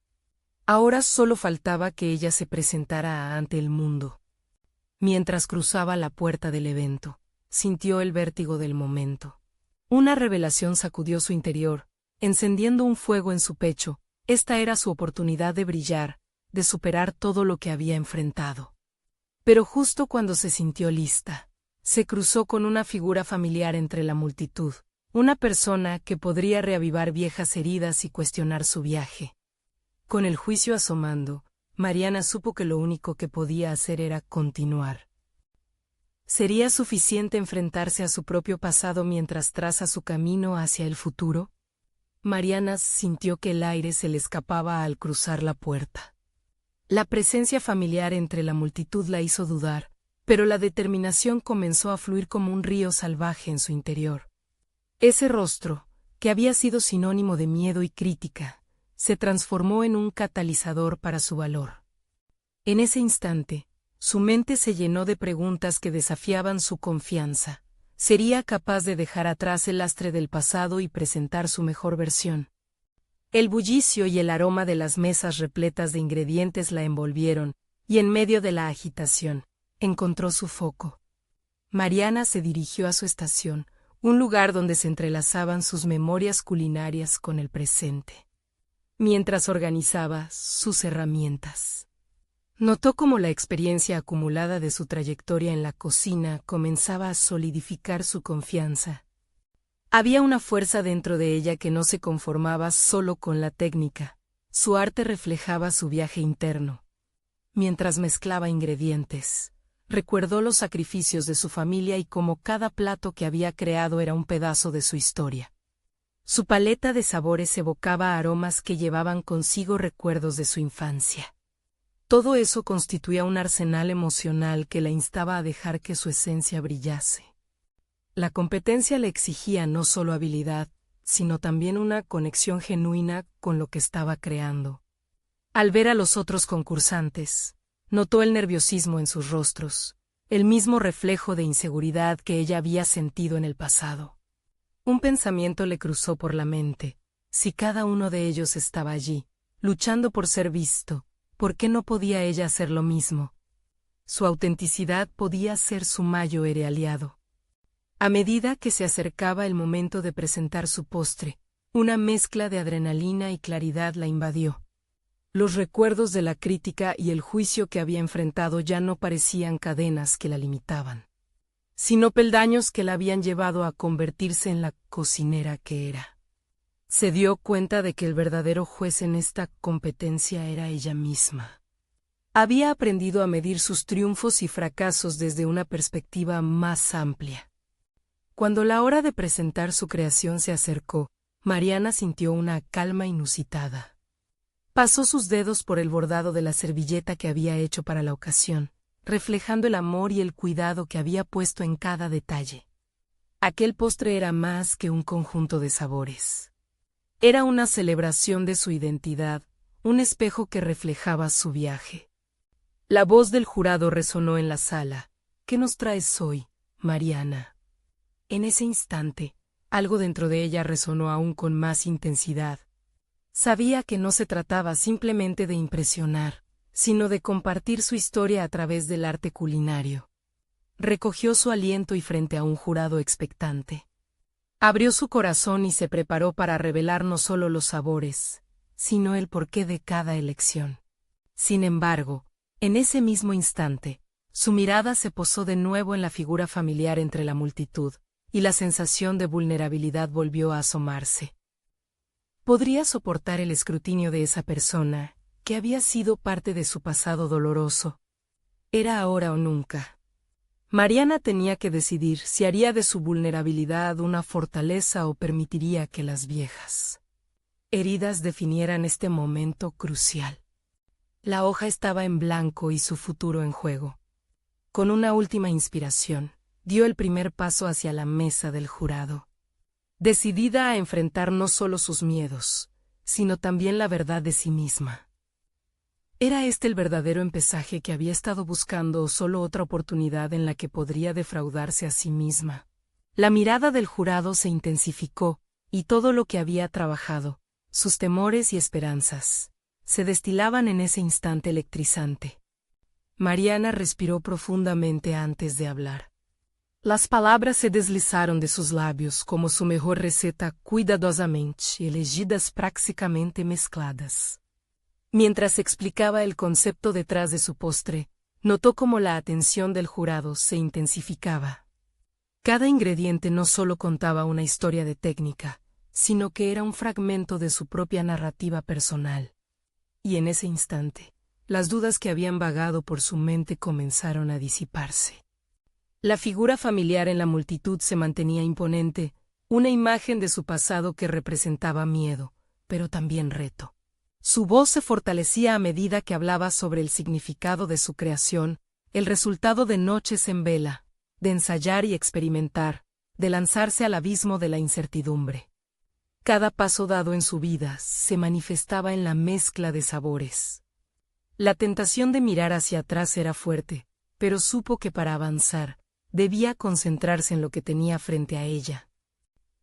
Ahora solo faltaba que ella se presentara ante el mundo. Mientras cruzaba la puerta del evento, sintió el vértigo del momento. Una revelación sacudió su interior, encendiendo un fuego en su pecho. Esta era su oportunidad de brillar, de superar todo lo que había enfrentado. Pero justo cuando se sintió lista, se cruzó con una figura familiar entre la multitud, una persona que podría reavivar viejas heridas y cuestionar su viaje. Con el juicio asomando, Mariana supo que lo único que podía hacer era continuar. ¿Sería suficiente enfrentarse a su propio pasado mientras traza su camino hacia el futuro? Mariana sintió que el aire se le escapaba al cruzar la puerta. La presencia familiar entre la multitud la hizo dudar, pero la determinación comenzó a fluir como un río salvaje en su interior. Ese rostro, que había sido sinónimo de miedo y crítica, se transformó en un catalizador para su valor. En ese instante, su mente se llenó de preguntas que desafiaban su confianza. ¿Sería capaz de dejar atrás el lastre del pasado y presentar su mejor versión? El bullicio y el aroma de las mesas repletas de ingredientes la envolvieron, y en medio de la agitación, encontró su foco. Mariana se dirigió a su estación, un lugar donde se entrelazaban sus memorias culinarias con el presente. Mientras organizaba sus herramientas, notó cómo la experiencia acumulada de su trayectoria en la cocina comenzaba a solidificar su confianza. Había una fuerza dentro de ella que no se conformaba solo con la técnica. Su arte reflejaba su viaje interno. Mientras mezclaba ingredientes, recordó los sacrificios de su familia y cómo cada plato que había creado era un pedazo de su historia. Su paleta de sabores evocaba aromas que llevaban consigo recuerdos de su infancia. Todo eso constituía un arsenal emocional que la instaba a dejar que su esencia brillase. La competencia le exigía no solo habilidad, sino también una conexión genuina con lo que estaba creando. Al ver a los otros concursantes, notó el nerviosismo en sus rostros, el mismo reflejo de inseguridad que ella había sentido en el pasado. Un pensamiento le cruzó por la mente: si cada uno de ellos estaba allí, luchando por ser visto, ¿por qué no podía ella hacer lo mismo? Su autenticidad podía ser su mayor aliado. A medida que se acercaba el momento de presentar su postre, una mezcla de adrenalina y claridad la invadió. Los recuerdos de la crítica y el juicio que había enfrentado ya no parecían cadenas que la limitaban, sino peldaños que la habían llevado a convertirse en la cocinera que era. Se dio cuenta de que el verdadero juez en esta competencia era ella misma. Había aprendido a medir sus triunfos y fracasos desde una perspectiva más amplia. Cuando la hora de presentar su creación se acercó, Mariana sintió una calma inusitada. Pasó sus dedos por el bordado de la servilleta que había hecho para la ocasión, reflejando el amor y el cuidado que había puesto en cada detalle. Aquel postre era más que un conjunto de sabores. Era una celebración de su identidad, un espejo que reflejaba su viaje. La voz del jurado resonó en la sala. ¿Qué nos traes hoy, Mariana? En ese instante, algo dentro de ella resonó aún con más intensidad. Sabía que no se trataba simplemente de impresionar, sino de compartir su historia a través del arte culinario. Recogió su aliento y frente a un jurado expectante, abrió su corazón y se preparó para revelar no solo los sabores, sino el porqué de cada elección. Sin embargo, en ese mismo instante, Su mirada se posó de nuevo en la figura familiar entre la multitud, y la sensación de vulnerabilidad volvió a asomarse. Podría soportar el escrutinio de esa persona, que había sido parte de su pasado doloroso. Era ahora o nunca. Mariana tenía que decidir si haría de su vulnerabilidad una fortaleza o permitiría que las viejas heridas definieran este momento crucial. La hoja estaba en blanco y su futuro en juego. Con una última inspiración, dio el primer paso hacia la mesa del jurado, decidida a enfrentar no solo sus miedos, sino también la verdad de sí misma. ¿Era este el verdadero empezaje que había estado buscando o solo otra oportunidad en la que podría defraudarse a sí misma? La mirada del jurado se intensificó, y todo lo que había trabajado, sus temores y esperanzas, se destilaban en ese instante electrizante. Mariana respiró profundamente antes de hablar. Las palabras se deslizaron de sus labios como su mejor receta cuidadosamente elegidas prácticamente mezcladas. Mientras explicaba el concepto detrás de su postre, notó cómo la atención del jurado se intensificaba. Cada ingrediente no solo contaba una historia de técnica, sino que era un fragmento de su propia narrativa personal. Y en ese instante, las dudas que habían vagado por su mente comenzaron a disiparse. La figura familiar en la multitud se mantenía imponente, una imagen de su pasado que representaba miedo, pero también reto. Su voz se fortalecía a medida que hablaba sobre el significado de su creación, el resultado de noches en vela, de ensayar y experimentar, de lanzarse al abismo de la incertidumbre. Cada paso dado en su vida se manifestaba en la mezcla de sabores. La tentación de mirar hacia atrás era fuerte, pero supo que para avanzar, debía concentrarse en lo que tenía frente a ella.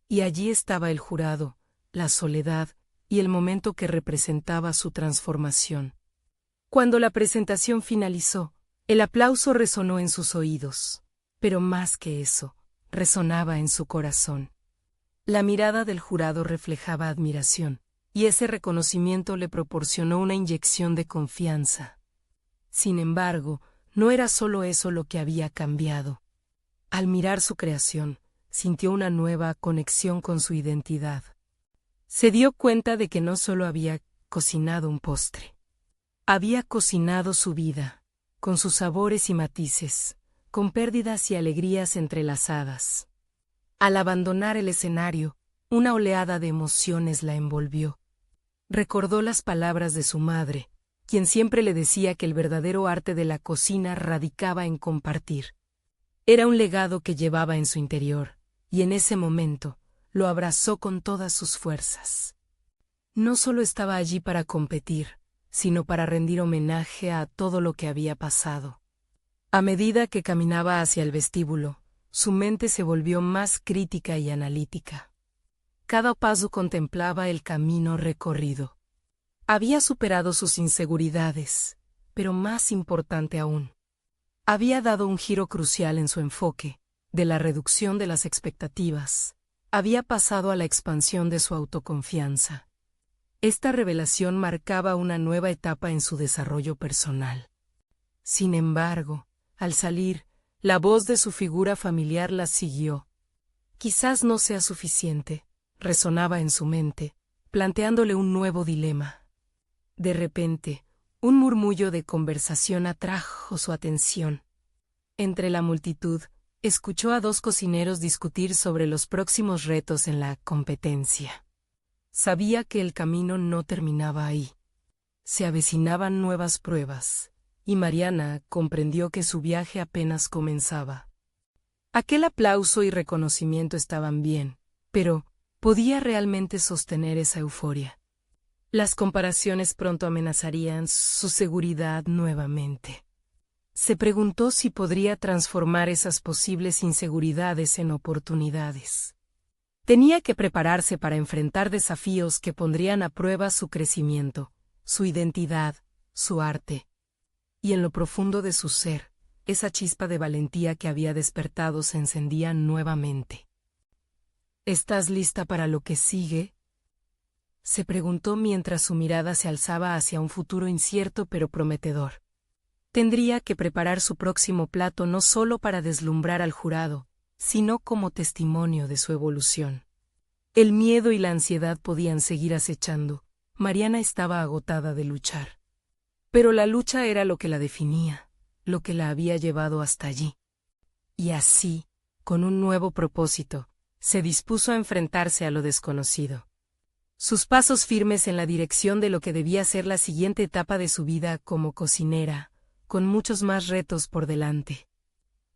Y allí estaba el jurado, la soledad, y el momento que representaba su transformación. Cuando la presentación finalizó, el aplauso resonó en sus oídos, pero más que eso, resonaba en su corazón. La mirada del jurado reflejaba admiración, y ese reconocimiento le proporcionó una inyección de confianza. Sin embargo, no era solo eso lo que había cambiado. Al mirar su creación, sintió una nueva conexión con su identidad. Se dio cuenta de que no solo había cocinado un postre. Había cocinado su vida, con sus sabores y matices, con pérdidas y alegrías entrelazadas. Al abandonar el escenario, una oleada de emociones la envolvió. Recordó las palabras de su madre, quien siempre le decía que el verdadero arte de la cocina radicaba en compartir. Era un legado que llevaba en su interior, y en ese momento, lo abrazó con todas sus fuerzas. No solo estaba allí para competir, sino para rendir homenaje a todo lo que había pasado. A medida que caminaba hacia el vestíbulo, su mente se volvió más crítica y analítica. Cada paso contemplaba el camino recorrido. Había superado sus inseguridades, pero más importante aún, había dado un giro crucial en su enfoque, de la reducción de las expectativas. Había pasado a la expansión de su autoconfianza. Esta revelación marcaba una nueva etapa en su desarrollo personal. Sin embargo, al salir, la voz de su figura familiar la siguió. Quizás no sea suficiente, resonaba en su mente, planteándole un nuevo dilema. De repente, un murmullo de conversación atrajo su atención. Entre la multitud, escuchó a dos cocineros discutir sobre los próximos retos en la competencia. Sabía que el camino no terminaba ahí. Se avecinaban nuevas pruebas, y Mariana comprendió que su viaje apenas comenzaba. Aquel aplauso y reconocimiento estaban bien, pero ¿podía realmente sostener esa euforia? Las comparaciones pronto amenazarían su seguridad nuevamente. Se preguntó si podría transformar esas posibles inseguridades en oportunidades. Tenía que prepararse para enfrentar desafíos que pondrían a prueba su crecimiento, su identidad, su arte. Y en lo profundo de su ser, esa chispa de valentía que había despertado se encendía nuevamente. ¿Estás lista para lo que sigue?, se preguntó mientras su mirada se alzaba hacia un futuro incierto pero prometedor. Tendría que preparar su próximo plato no solo para deslumbrar al jurado, sino como testimonio de su evolución. El miedo y la ansiedad podían seguir acechando. Mariana estaba agotada de luchar. Pero la lucha era lo que la definía, lo que la había llevado hasta allí. Y así, con un nuevo propósito, se dispuso a enfrentarse a lo desconocido. Sus pasos firmes en la dirección de lo que debía ser la siguiente etapa de su vida como cocinera, con muchos más retos por delante.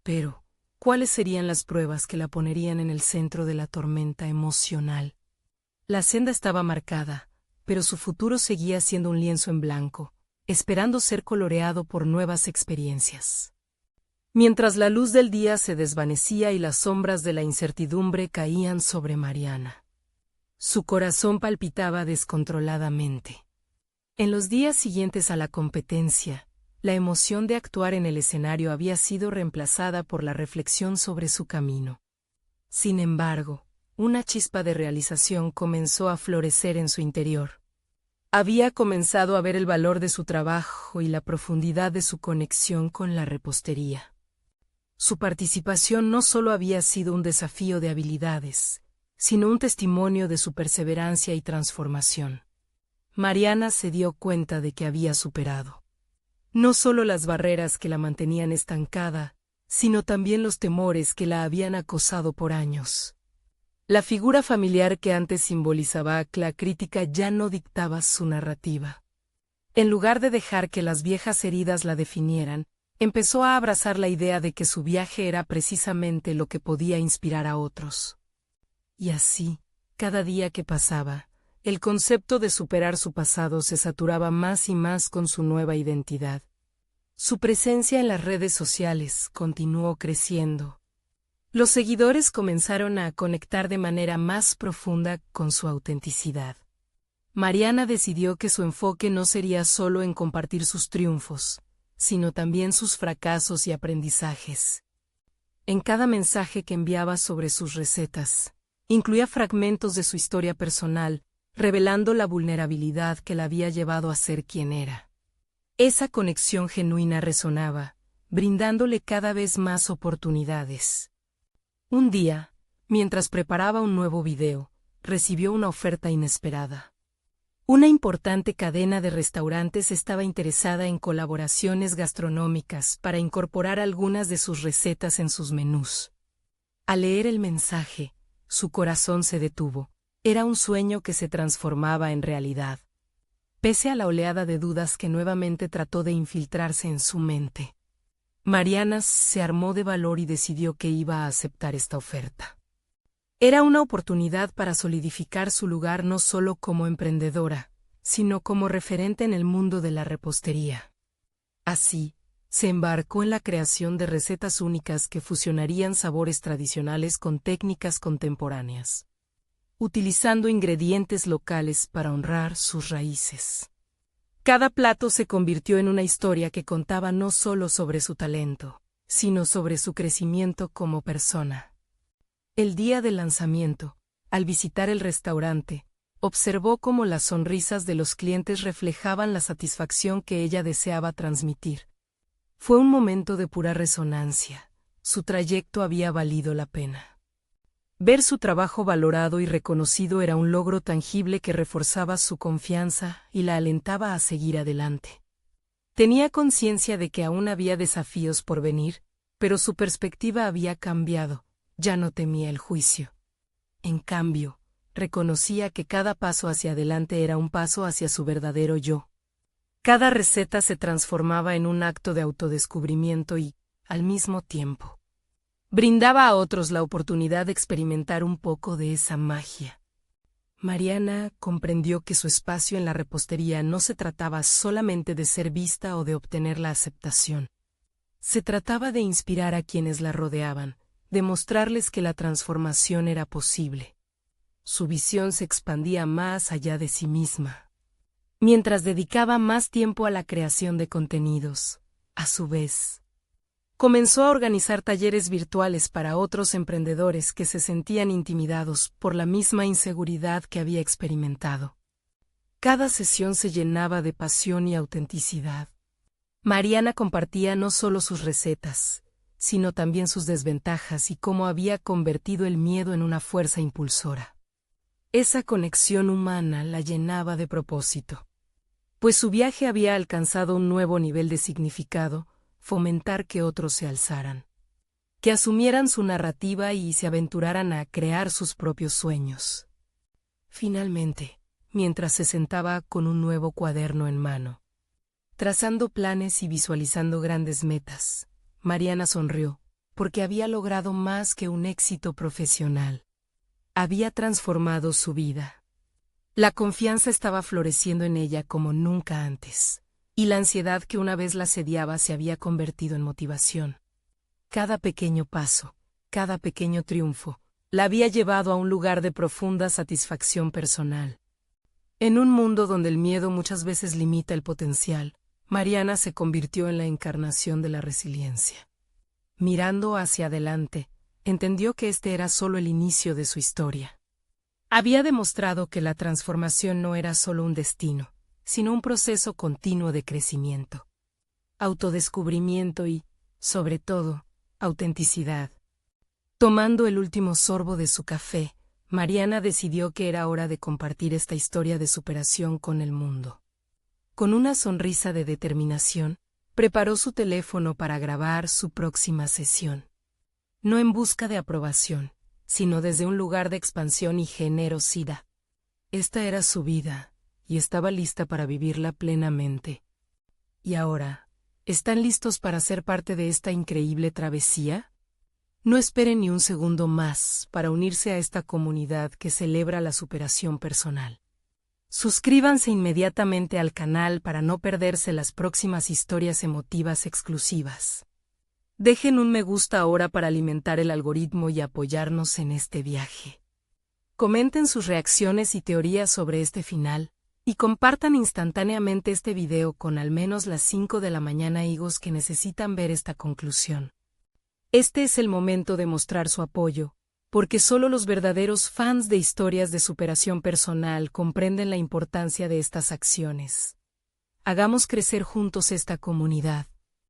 Pero, ¿cuáles serían las pruebas que la ponerían en el centro de la tormenta emocional? La senda estaba marcada, pero su futuro seguía siendo un lienzo en blanco, esperando ser coloreado por nuevas experiencias. Mientras la luz del día se desvanecía y las sombras de la incertidumbre caían sobre Mariana, su corazón palpitaba descontroladamente. En los días siguientes a la competencia, la emoción de actuar en el escenario había sido reemplazada por la reflexión sobre su camino. Sin embargo, una chispa de realización comenzó a florecer en su interior. Había comenzado a ver el valor de su trabajo y la profundidad de su conexión con la repostería. Su participación no solo había sido un desafío de habilidades, sino un testimonio de su perseverancia y transformación. Mariana se dio cuenta de que había superado no solo las barreras que la mantenían estancada, sino también los temores que la habían acosado por años. La figura familiar que antes simbolizaba la crítica ya no dictaba su narrativa. En lugar de dejar que las viejas heridas la definieran, empezó a abrazar la idea de que su viaje era precisamente lo que podía inspirar a otros. Y así, cada día que pasaba, el concepto de superar su pasado se saturaba más y más con su nueva identidad. Su presencia en las redes sociales continuó creciendo. Los seguidores comenzaron a conectar de manera más profunda con su autenticidad. Mariana decidió que su enfoque no sería solo en compartir sus triunfos, sino también sus fracasos y aprendizajes. En cada mensaje que enviaba sobre sus recetas, incluía fragmentos de su historia personal, revelando la vulnerabilidad que la había llevado a ser quien era. Esa conexión genuina resonaba, brindándole cada vez más oportunidades. Un día, mientras preparaba un nuevo video, recibió una oferta inesperada. Una importante cadena de restaurantes estaba interesada en colaboraciones gastronómicas para incorporar algunas de sus recetas en sus menús. Al leer el mensaje, su corazón se detuvo. Era un sueño que se transformaba en realidad. Pese a la oleada de dudas que nuevamente trató de infiltrarse en su mente, Mariana se armó de valor y decidió que iba a aceptar esta oferta. Era una oportunidad para solidificar su lugar no solo como emprendedora, sino como referente en el mundo de la repostería. Así, se embarcó en la creación de recetas únicas que fusionarían sabores tradicionales con técnicas contemporáneas, utilizando ingredientes locales para honrar sus raíces. Cada plato se convirtió en una historia que contaba no solo sobre su talento, sino sobre su crecimiento como persona. El día del lanzamiento, al visitar el restaurante, observó cómo las sonrisas de los clientes reflejaban la satisfacción que ella deseaba transmitir. Fue un momento de pura resonancia. Su trayecto había valido la pena. Ver su trabajo valorado y reconocido era un logro tangible que reforzaba su confianza y la alentaba a seguir adelante. Tenía conciencia de que aún había desafíos por venir, pero su perspectiva había cambiado. Ya no temía el juicio. En cambio, reconocía que cada paso hacia adelante era un paso hacia su verdadero yo. Cada receta se transformaba en un acto de autodescubrimiento y, al mismo tiempo, brindaba a otros la oportunidad de experimentar un poco de esa magia. Mariana comprendió que su espacio en la repostería no se trataba solamente de ser vista o de obtener la aceptación. Se trataba de inspirar a quienes la rodeaban, de mostrarles que la transformación era posible. Su visión se expandía más allá de sí misma. Mientras dedicaba más tiempo a la creación de contenidos, a su vez, comenzó a organizar talleres virtuales para otros emprendedores que se sentían intimidados por la misma inseguridad que había experimentado. Cada sesión se llenaba de pasión y autenticidad. Mariana compartía no solo sus recetas, sino también sus desventajas y cómo había convertido el miedo en una fuerza impulsora. Esa conexión humana la llenaba de propósito, pues su viaje había alcanzado un nuevo nivel de significado: fomentar que otros se alzaran, que asumieran su narrativa y se aventuraran a crear sus propios sueños. Finalmente, mientras se sentaba con un nuevo cuaderno en mano, trazando planes y visualizando grandes metas, Mariana sonrió, porque había logrado más que un éxito profesional. Había transformado su vida. La confianza estaba floreciendo en ella como nunca antes, y la ansiedad que una vez la asediaba se había convertido en motivación. Cada pequeño paso, cada pequeño triunfo, la había llevado a un lugar de profunda satisfacción personal. En un mundo donde el miedo muchas veces limita el potencial, Mariana se convirtió en la encarnación de la resiliencia. Mirando hacia adelante, entendió que este era solo el inicio de su historia. Había demostrado que la transformación no era solo un destino, sino un proceso continuo de crecimiento, autodescubrimiento y, sobre todo, autenticidad. Tomando el último sorbo de su café, Mariana decidió que era hora de compartir esta historia de superación con el mundo. Con una sonrisa de determinación, preparó su teléfono para grabar su próxima sesión. No en busca de aprobación, sino desde un lugar de expansión y generosidad. Esta era su vida, y estaba lista para vivirla plenamente. ¿Y ahora, están listos para ser parte de esta increíble travesía? No esperen ni un segundo más para unirse a esta comunidad que celebra la superación personal. Suscríbanse inmediatamente al canal para no perderse las próximas historias emotivas exclusivas. Dejen un me gusta ahora para alimentar el algoritmo y apoyarnos en este viaje. Comenten sus reacciones y teorías sobre este final, y compartan instantáneamente este video con al menos las 5 de la mañana higos que necesitan ver esta conclusión. Este es el momento de mostrar su apoyo, porque solo los verdaderos fans de historias de superación personal comprenden la importancia de estas acciones. Hagamos crecer juntos esta comunidad.